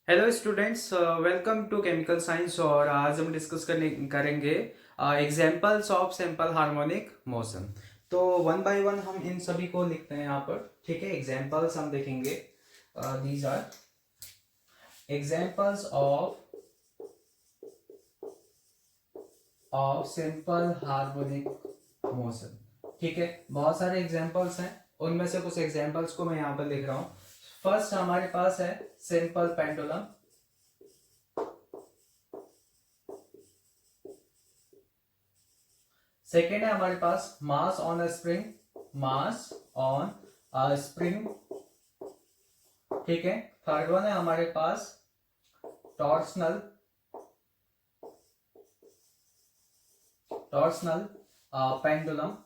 Hello students, welcome to chemical science. और आज हम डिस्कस करेंगे examples of simple harmonic motion. तो वन बाय वन हम इन सभी को लिखते हैं यहाँ पर। ठीक है, एग्जांपल्स हम देखेंगे। These are examples of simple harmonic motion. ठीक है, बहुत सारे एग्जांपल्स हैं, उनमें से कुछ एग्जांपल्स को मैं यहाँ पर लिख रहा हूँ। फर्स्ट हमारे पास है सिंपल पेंडुलम। सेकेंड है हमारे पास mass on a spring. Mass on a spring. ठीक है, थर्ड वन है हमारे पास टॉर्सनल टॉर्सनल पेंडुलम।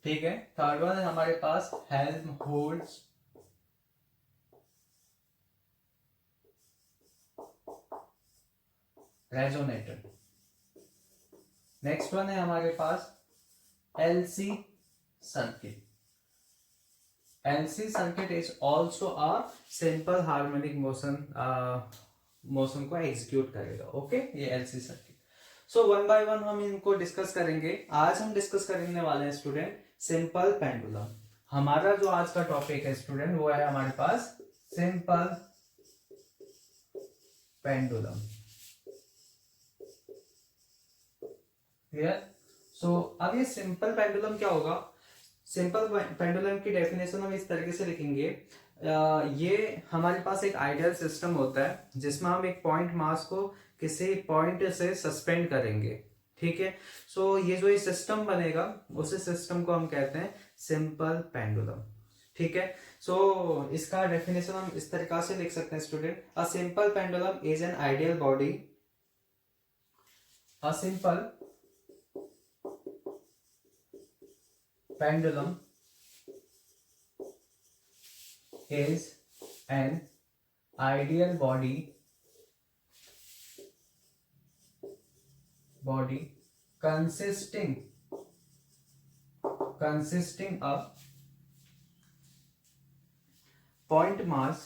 ठीक है, थर्ड वन है हमारे पास हेल्महोल्ट्ज रेजोनेटर। नेक्स्ट वन है हमारे पास LC circuit. LC circuit is also a simple harmonic motion को एग्जीक्यूट करेगा। ओके, ये LC circuit. So one by one हम इनको डिस्कस करेंगे। आज हम डिस्कस करने वाले हैं स्टूडेंट सिंपल पेंडुलम। हमारा जो आज का टॉपिक है स्टूडेंट वो है हमारे पास सिंपल पेंडुलम। क्लियर? सो अब ये सिंपल पेंडुलम क्या होगा? सिंपल पेंडुलम की डेफिनेशन हम इस तरीके से लिखेंगे। ये हमारे पास एक आइडियल सिस्टम होता है जिसमें हम एक पॉइंट मास को किसी पॉइंट से सस्पेंड करेंगे। ठीक है, सो ये जो ये सिस्टम बनेगा उसी सिस्टम को हम कहते हैं सिंपल पेंडुलम। ठीक है, सो इसका डेफिनेशन हम इस तरीका से लिख सकते हैं student. A simple pendulum is an ideal body. A simple pendulum is an ideal body consisting of point mass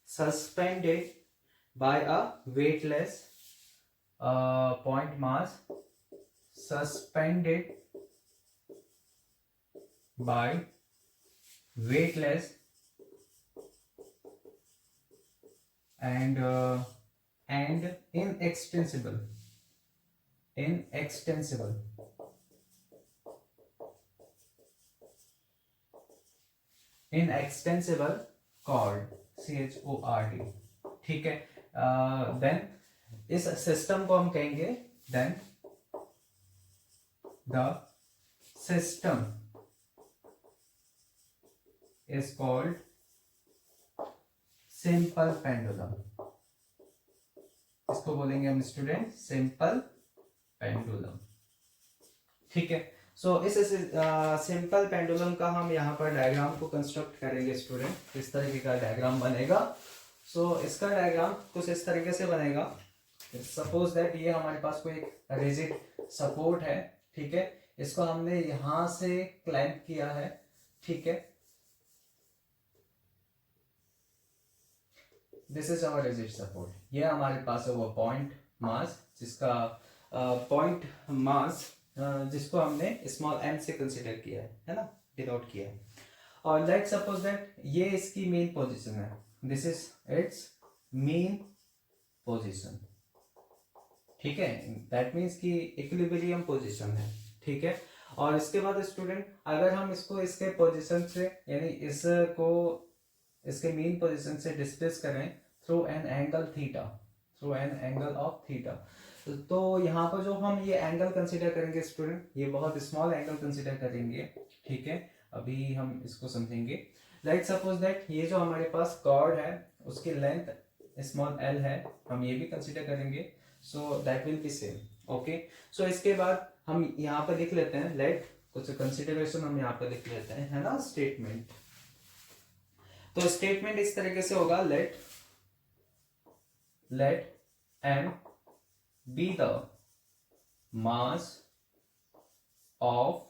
suspended by a weightless point mass suspended by weightless and inextensible chord, chord। ठीक है, then इस system को हम कहेंगे then the system is called simple pendulum. इसको बोलेंगे हम student simple pendulum. ठीक है, सो इस सिंपल पेंडुलम का हम यहाँ पर डायग्राम को कंस्ट्रक्ट करेंगे स्टूडेंट। इस तरीके का डायग्राम बनेगा। सो इसका डायग्राम कुछ इस तरीके से बनेगा। सपोज दैट ये हमारे पास कोई एक रिजिड सपोर्ट है। ठीक है, इसको हमने यहां से क्लैंप किया है। ठीक है, this is our rigid support. ये हमारे पास है वो पॉइंट मास जिसको हमने स्मॉल m से कंसीडर किया है ना, डिनोट किया है। और लेट सपोज दैट ये इसकी मेन पोजीशन है। This is it's main position. ठीक है, दैट मीन्स कि इक्विलिब्रियम पोजीशन है। ठीक है, और इसके बाद स्टूडेंट अगर हम इसको इसके पोजीशन से यानी इसको इसके मेन पोजीशन से डिस्प्लेस करें through an angle of theta, तो यहाँ पर जो हम ये एंगल कंसीडर करेंगे स्टूडेंट, ये बहुत स्मॉल एंगल कंसीडर करेंगे। ठीक है, अभी हम इसको समझेंगे। लेट सपोज दैट ये जो हमारे पास कॉर्ड है उसकी लेंथ स्मॉल l है, हम ये भी कंसीडर करेंगे। So that will be same. Okay, so इसके बाद हम यहाँ पर लिख लेते हैं लेट कुछ कंसीडरेशन हम यहाँ पर लिख लेते हैं, है ना, स्टेटमेंट। तो स्टेटमेंट इस तरीके से होगा, let m be the mass of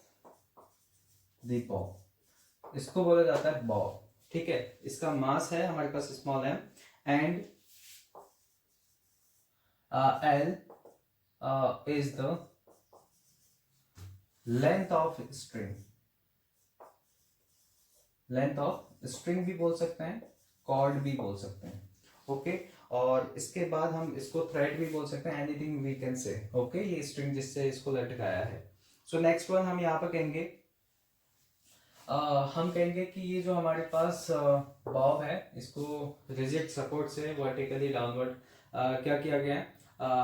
the bob, इसको बोला जाता है बॉब। ठीक है, इसका मास है हमारे पास small m and l is the length of string, length of string भी बोल सकते हैं, कॉर्ड भी बोल सकते हैं। ओके, और इसके बाद हम इसको थ्रेड भी बोल सकते हैं, anything we can say. Okay, ये स्ट्रिंग जिससे इसको लटकाया है। सो नेक्स्ट वन हम यहाँ पर कहेंगे, हम कहेंगे कि ये जो हमारे पास बॉब है, इसको रिजिड सपोर्ट से वर्टिकली डाउनवर्ड क्या किया गया है,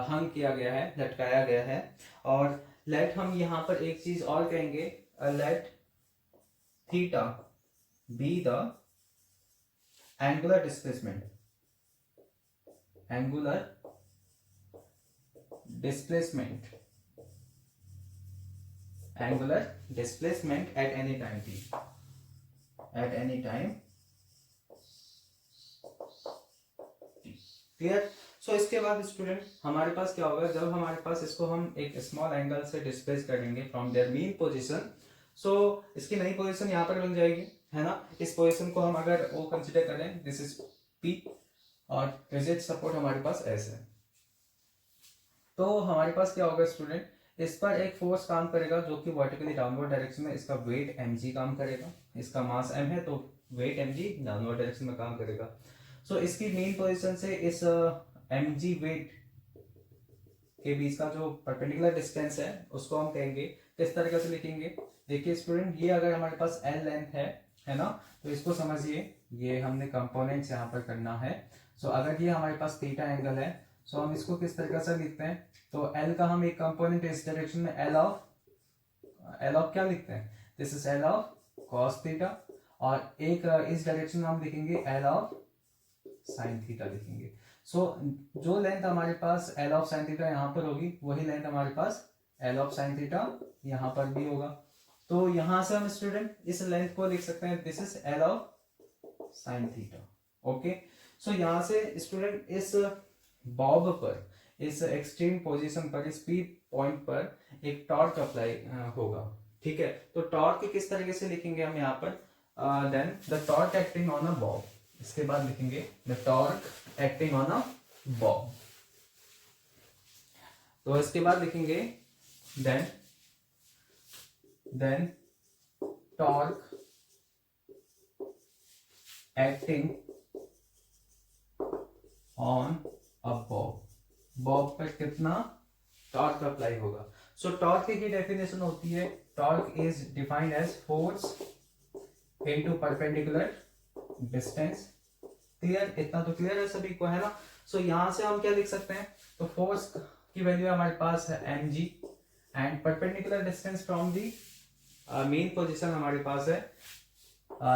हंग किया गया है, लटकाया गया है। और लेट हम यहाँ पर एक चीज और कहेंगे, let theta be the angular displacement, angular displacement, angular displacement at any time t, at any time clear. So इसके बाद स्टूडेंट हमारे पास क्या होगा, जब हमारे पास इसको हम एक स्मॉल एंगल से डिस्प्लेस करेंगे फ्रॉम देयर मीन पोजीशन, सो इसकी नई पोजीशन यहाँ पर बन जाएगी, है ना। इस पोजीशन को हम अगर वो कंसीडर करें, दिस इज P और रिजिड सपोर्ट हमारे पास S है, तो हमारे पास क्या होगा स्टूडेंट, इस पर एक फोर्स काम करेगा जो कि वर्टिकली डाउनवर्ड डायरेक्शन में, इसका वेट mg काम करेगा, इसका मास m है तो वेट mg डाउनवर्ड डायरेक्शन में काम करेगा। सो इसकी मेन पोजीशन से इस mg वेट के बीच का जो परपेंडिकुलर डिस्टेंस है उसको हम कहेंगे, किस तरीके से लिखेंगे। देखिए स्टूडेंट, ये अगर हमारे पास l लेंथ है ना, तो इसको समझिए, ये हमने कंपोनेंट्स यहाँ पर करना है। सो अगर ये हमारे पास थीटा एंगल है, सो हम इसको किस तरीके से लिखते हैं, तो L का हम एक कंपोनेंट इस डायरेक्शन में L ऑफ क्या लिखते हैं, this is L of cos theta, और एक इस डायरेक्शन में हम लिखेंगे L ऑफ sin थीटा लिखेंगे। सो जो लेंथ हमारे पास L ऑफ sin थीटा यहाँ पर होगी, वही लेंथ हमारे पास L ऑफ sin थीटा यहाँ पर भी होगा। तो यहाँ से हम स्टूडेंट इस लेंथ को लिख सकते हैं, this is L of sin theta. Okay, so यहाँ से स्टूडेंट इस बॉब पर, इस एक्सट्रीम पोजीशन पर, इस पी पॉइंट पर एक टॉर्क अप्लाई होगा। ठीक है, तो टॉर्क किस तरीके से लिखेंगे हम यहाँ पर, then the torque acting on a bob, इसके बाद लिखेंगे the torque acting on a bob, तो इसके बाद लिखेंगे then torque acting on a bob, bob पर कितना टॉर्क अप्लाई होगा। सो टॉर्क की डेफिनेशन होती है, torque is defined as force into perpendicular distance. Clear, इतना तो क्लियर है सभी को, है ना। सो यहां से हम क्या लिख सकते हैं, तो फोर्स की वैल्यू हमारे पास है mg and perpendicular distance from the mean position हमारे पास है,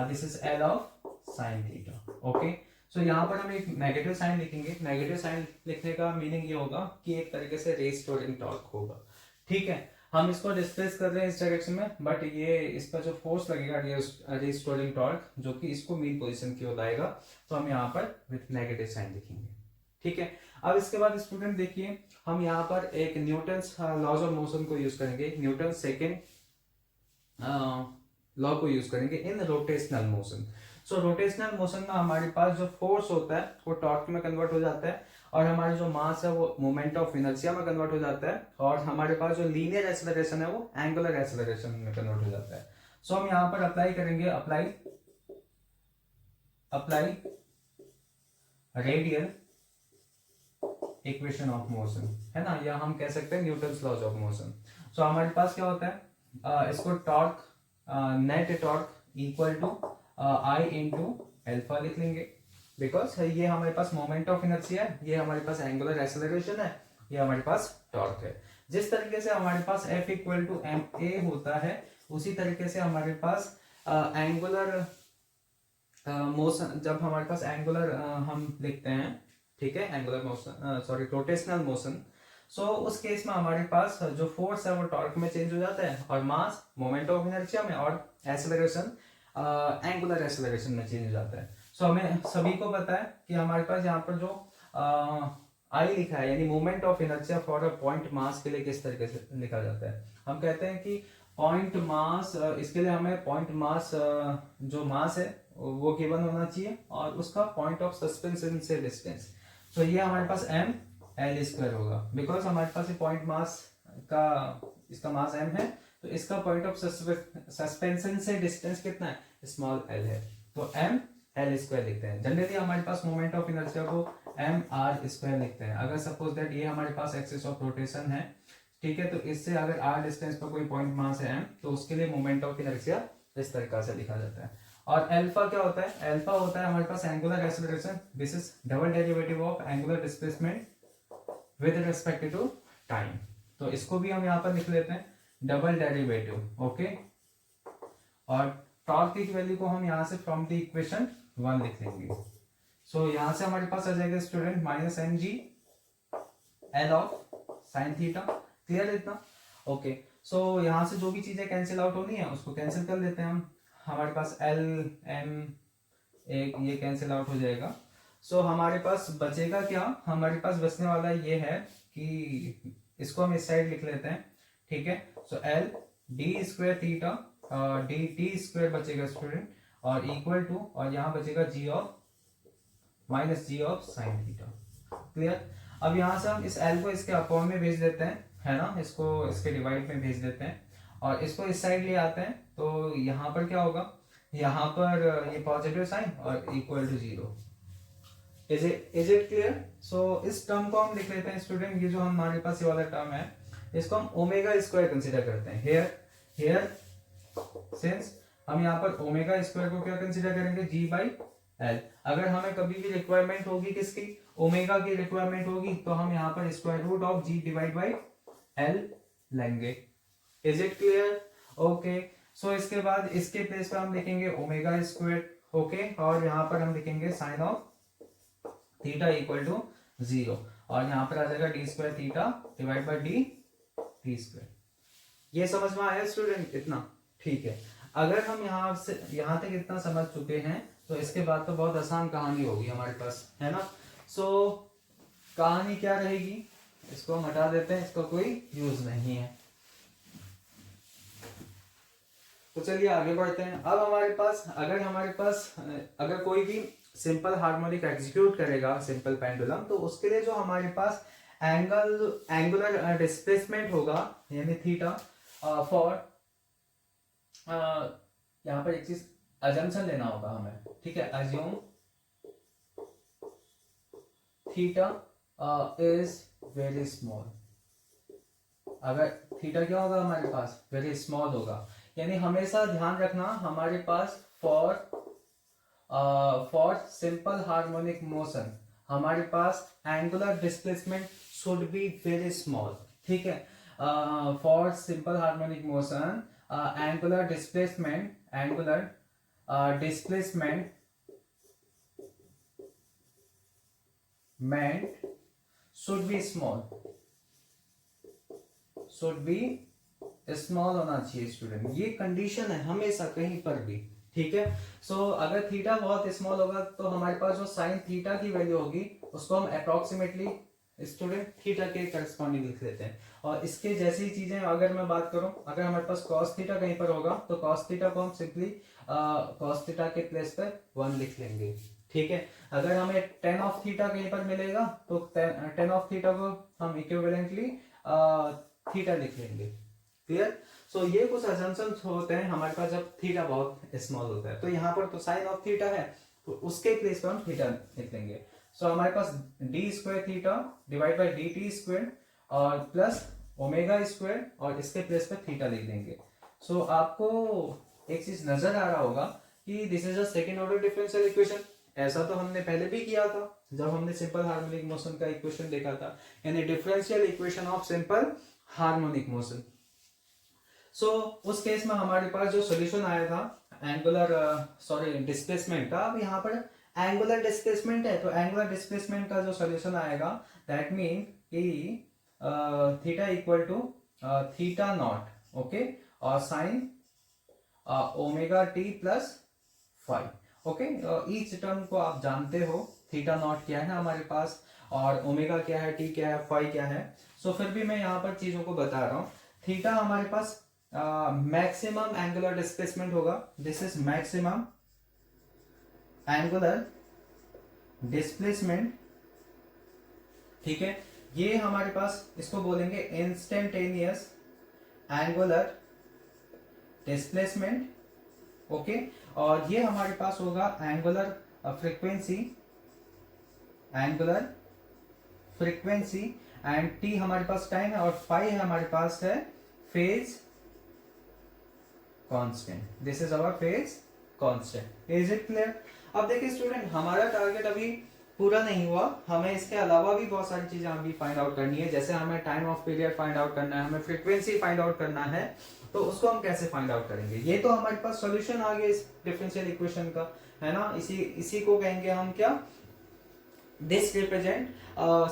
this is L of sin theta. Okay, so यहाँ पर हम एक नेगेटिव साइन लिखेंगे। नेगेटिव साइन लिखने का मीनिंग ये होगा कि एक तरीके से रेस्टोरिंग टॉर्क होगा। ठीक है, हम इसको डिस्प्लेस कर रहे हैं इस डायरेक्शन में, बट ये इसका जो फोर्स लगेगा रेस्टोरिंग टॉर्क, जो कि इसको मेन पोजीशन की ओर लाएगा, तो हम यहाँ पर विथ नेगेटिव साइन लिखेंगे। ठीक है, अब इसके बाद स्टूडेंट देखिए, हम यहाँ पर एक न्यूटन्स लॉज ऑफ मोशन को यूज करेंगे, न्यूटन सेकेंड लॉ को यूज करेंगे in rotational motion. So rotational motion में हमारे पास जो फोर्स होता है वो टॉर्क में कन्वर्ट हो जाता है, और हमारी जो मास है वो मोमेंट ऑफ इनर्शिया में कन्वर्ट हो जाता है, और हमारे पास जो लीनियर एक्सेलरेशन है वो एंगुलर एक्सेलरेशन में कन्वर्ट हो जाता है। सो हम यहाँ पर अप्लाई करेंगे, apply radial equation of motion, है ना, या हम कह सकते हैं Newton's laws of motion. So हमारे पास क्या होता है, इसको torque net torque equal to I into alpha लिख लेंगे, बिकॉज ये हमारे पास मोमेंट ऑफ इनर्शिया है, ये हमारे पास एंगुलर एक्सेलरेशन है, ये हमारे पास टॉर्क है। जिस तरीके से हमारे पास F equal to M A होता है, उसी तरीके से हमारे पास एंगुलर मोशन, जब हमारे पास एंगुलर हम लिखते हैं, ठीक है, angular motion sorry rotational motion, so उस केस में हमारे पास जो फोर्स है वो टॉर्क में चेंज हो जाता है, और मास मोमेंट ऑफ इनर्शिया में, और एक्सेलरेशन एंगुलर एक्सेलरेशन में चेंज हो जाता है। सो हमें सभी को पता है कि हमारे पास यहाँ पर जो आई लिखा है, यानी moment of inertia for a point mass के लिए किस तरीके से लिखा जाता है, हम कहते हैं कि पॉइंट मास, इसके लिए हमें पॉइंट मास, जो मास है वो गिवन होना चाहिए और उसका पॉइंट ऑफ सस्पेंशन से डिस्टेंस। तो ये हमारे पास एम एल स्क्वायर होगा, बिकॉज हमारे पास ये पॉइंट मास का, इसका मास एम है, तो इसका पॉइंट ऑफ सस्पेंशन से डिस्टेंस कितना है, स्मॉल एल है, तो एम एल स्क्वायर लिखते हैं। जनरली हमारे पास मोमेंट ऑफ इनर्शिया को एम आर स्क्वायर लिखते हैं। अगर सपोज दैट ये हमारे पास एक्सिस ऑफ रोटेशन है, ठीक है, तो इससे अगर आर डिस्टेंस पर कोई पॉइंट मास है एम, तो उसके लिए मोमेंट ऑफ इनर्शिया इस तरीका से लिखा जाता है। और अल्फा क्या होता है, अल्फा होता है हमारे पास angular acceleration, this is double derivative of angular displacement with respect to time. तो इसको भी हम यहाँ पर लिख लेते हैं डबल डेरिवेटिव, ओके। और टॉर्क की वैल्यू को हम यहाँ से फ्रॉम द इक्वेशन 1 लिख लेंगे। सो यहाँ से हमारे पास आ जाएगा student minus M G L of sine theta, clear है इतना, ओके। सो यहाँ से जो भी चीजें कैंसिल आउट होनी है उसको कैंसिल कर लेते हैं हम। हमारे पास एल एम एक ये कैंसिल आउट हो जाएगा। सो हमारे पास बचेगा क्या, हमारे पास बचने वाला ये है कि इसको हम इस साइड लिख लेते हैं, ठीक है। So L d square theta d T square बचेगा स्टूडेंट, और इक्वल टू, और यहाँ बचेगा g of minus g of sine theta, clear. अब यहाँ से हम इस एल को इसके अपॉन में भेज देते हैं, है ना, इसको इसके डिवाइड में भेज देते हैं और इसको इस साइड ले आते हैं। तो यहाँ पर क्या होगा, यहाँ पर ये पॉजिटिव साइन और equal to 0। Is it clear. So इस टर्म को हम लिख लेते हैं स्टूडेंट, ये जो हमारे पास ये वाला टर्म है इसको हम ओमेगा स्क्वायर कंसीडर करते हैं। हियर सिंस हम यहाँ पर ओमेगा स्क्वायर को क्या कंसीडर करेंगे, जी बाई एल। अगर हमें कभी भी रिक्वायरमेंट होगी किसकी, ओमेगा की रिक्वायरमेंट होगी, तो हम यहाँ पर square root of g divide by L लेंगे। Is it clear, okay. So इसके बाद इसके प्लेस पे हम लिखेंगे ओमेगा स्क्वायर, ओके, और यहाँ पर हम लिखेंगे sine of theta equal to 0, और यहाँ पर आ जाएगा D square theta divide by D T square. ये समझ में आया स्टूडेंट इतना, ठीक है। अगर हम यहाँ से यहाँ तक इतना समझ चुके हैं तो इसके बाद तो बहुत आसान कहानी होगी हमारे पास, है ना। सो कहानी क्या रहेगी, इसको हम हटा देते हैं, इसका कोई यूज नहीं है। तो चलिए आगे बढ़ते हैं। अब हमारे पास अगर कोई भी सिंपल हार्मोनिक एग्जीक्यूट करेगा सिंपल पेंडुलम, तो उसके लिए जो हमारे पास एंगुलर डिस्प्लेसमेंट होगा यानी थीटा, फॉर यहाँ पर एक चीज अजम्पशन लेना होगा हमें, ठीक है। Assume theta is very small. अगर थीटा क्या होगा हमारे पास, वेरी स्मॉल होगा, यानी हमेशा ध्यान रखना हमारे पास फॉर सिंपल हार्मोनिक मोशन हमारे पास angular displacement should be very small, ठीक है। For simple harmonic motion angular displacement should be small होना चाहिए स्टूडेंट, ये कंडीशन है हमेशा कहीं पर भी, ठीक है। सो अगर थीटा बहुत स्मॉल होगा तो हमारे पास जो साइन थीटा की वैल्यू होगी उसको हम अप्रोक्सीमेटली स्टूडेंट थीटा के करस्पॉन्डिंग लिख लेते हैं। और इसके जैसी चीजें अगर मैं बात करूं, अगर हमारे पास cos थीटा कहीं पर होगा तो cos थीटा को हम सिंपली cos थीटा के प्लेस पर 1 लिख लेंगे, ठीक है। अगर हमें tan ऑफ थीटा कहीं पर मिलेगा तो tan ऑफ थीटा को हम इक्विवेलेंटली थीटा लिख लेंगे, क्लियर। सो ये कुछ असम्पशंस होते हैं हमारे पास जब थीटा बहुत स्मॉल होता है। तो यहाँ पर तो साइन ऑफ थीटा है तो उसके प्लेस पर हम थीटा लिख लेंगे। सो हमारे पास d square theta divide by D T square और प्लस ओमेगा स्क्वायर और इसके प्लेस पर थीटा लिख देंगे। सो आपको एक चीज नजर आ रहा होगा कि this is a second order differential equation. ऐसा तो हमने पहले भी किया था जब हमने सिंपल हार्मोनिक मोशन का इक्वेशन देखा था, यानी differential equation of simple harmonic motion. So उस केस में हमारे पास जो सोल्यूशन आया था डिस्प्लेसमेंट का, अब यहाँ पर एंगुलर डिस्प्लेसमेंट है तो एंगुलर डिस्प्लेसमेंट का जो सोल्यूशन आएगा दैट मीन कि theta equal to theta naught, okay, और sine omega t plus phi, okay. Each term को आप जानते हो, थीटा नॉट क्या है हमारे पास और ओमेगा क्या है, टी क्या है, फाइव क्या है। सो फिर भी मैं यहाँ पर चीजों को बता रहा हूँ। थीटा हमारे पास मैक्सिमम एंगुलर डिस्प्लेसमेंट होगा, this is maximum angular displacement, ठीक है। ये हमारे पास इसको बोलेंगे इंस्टेंटेनियस एंगुलर डिस्प्लेसमेंट, ओके। और ये हमारे पास होगा angular frequency, angular frequency, and T हमारे पास टाइम है, और फाई हमारे पास है phase constant, this is our phase constant. Is it clear? अब देखिए स्टूडेंट, हमारा टारगेट अभी पूरा नहीं हुआ, हमें इसके अलावा भी बहुत सारी चीजें अभी फाइंड आउट करनी है। जैसे हमें time of period find out करना है, हमें फ्रीक्वेंसी फाइंड आउट करना है, तो उसको हम कैसे फाइंड आउट करेंगे? ये तो हमारे पास सॉल्यूशन आ गया इस डिफरेंशियल इक्वेशन का, है ना। इसी को कहेंगे हम क्या, this represent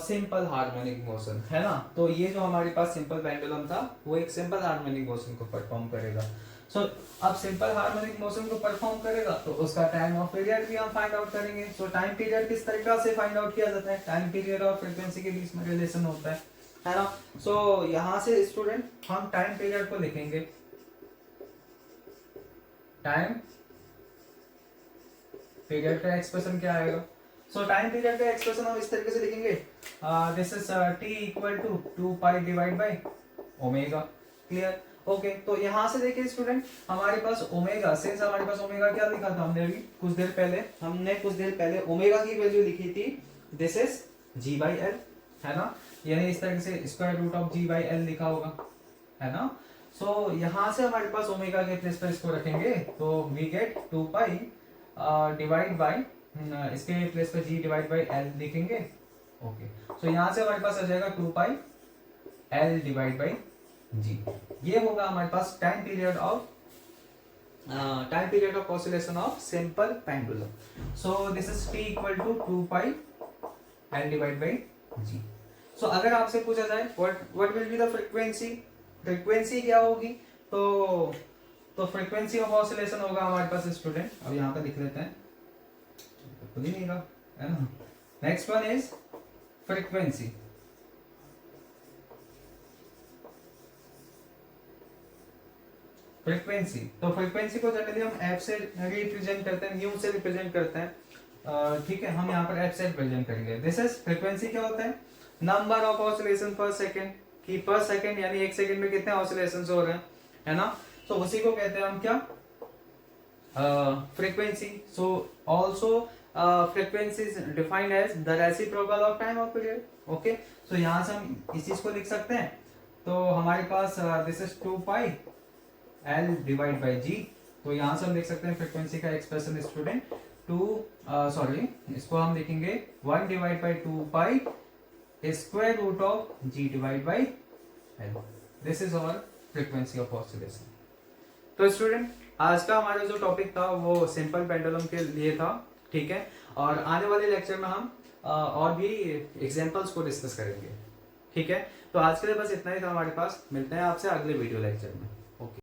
simple harmonic motion, है ना। तो ये जो हमारे पास सिंपल पेंडुलम था वो एक सिंपल हार्मोनिक मोशन को परफॉर्म करेगा। सो अब सिंपल हार्मोनिक मोशन को परफॉर्म करेगा तो उसका टाइम ऑफ पीरियड भी हम फाइंड आउट करेंगे। सो टाइम पीरियड किस तरीका से फाइंड आउट किया जाता है? टाइम पीरियड और फ्रीक्वेंसी के बीच में रिलेशन होता है ना। सो यहाँ से स्टूडेंट हम टाइम पीरियड को लिखेंगे, टाइम पीरियड का एक्सप्रेशन क्या आएगा? सो टाइम पीरियड का एक्सप्रेशन हम इस तरीके से लिखेंगे, this is T equal to 2 pi divide by omega. Clear? Okay. तो यहां से देखिए स्टूडेंट, हमारे पास ओमेगा, सिंस हमारे पास ओमेगा क्या लिखा था हमने अभी कुछ देर पहले ओमेगा की वैल्यू लिखी थी, this is G by L, है ना। यानी इस तरीके से square root of G by L लिखा होगा, है ना। सो यहां से हमारे पास ओमेगा के प्लेस पर इसको रखेंगे तो we get 2 pi divide by, इसके प्लेस पर जी डिवाइड बाई एल लिखेंगे, ओके। सो यहां से हमारे पास आ जाएगा 2 pi L divide by g. ये होगा हमारे पास time period of oscillation of simple pendulum. So this is T equal to 2 pi L divide by g. So अगर आपसे पूछा जाए what will be the frequency क्या होगी, तो फ्रीक्वेंसी ऑफ ऑसिलेशन होगा हमारे पास स्टूडेंट, अब यहाँ पे लिख लेते हैं, खुद ही नहीं रहा, है ना। Next one is frequency. तो फ्रीक्वेंसी को जनरली हम एफ से रिप्रेजेंट करते हैं, न्यू से रिप्रेजेंट करते हैं, ठीक है। हम यहाँ पर एफ से रिप्रेजेंट करेंगे। दिस इज फ्रीक्वेंसी क्या होता है? नंबर ऑफ ऑसिलेशन पर सेकेंड, कि पर सेकेंड यानी एक सेकेंड में कितने ऑसिलेशन हो रहे हैं, है ना। तो उसी को कहते हैं हम क्या, frequency. So also frequency is defined as the reciprocal of time of period, okay. So यहाँ से हम इस चीज को लिख सकते हैं, तो हमारे पास this is 2 pi L divide by g. तो यहाँ से हम लिख सकते हैं फ्रीक्वेंसी का एक्सप्रेशन स्टूडेंट इसको हम लिखेंगे 1 divide by 2 pi square root of g divide by l. This is our frequency of oscillation. तो स्टूडेंट आज का हमारा जो टॉपिक था वो सिंपल पेंडुलम के लिए था, ठीक है। और आने वाले लेक्चर में हम और भी एग्जांपल्स को डिस्कस करेंगे, ठीक है। तो आज के लिए बस इतना ही था हमारे पास, मिलते हैं आपसे अगले वीडियो लेक्चर में।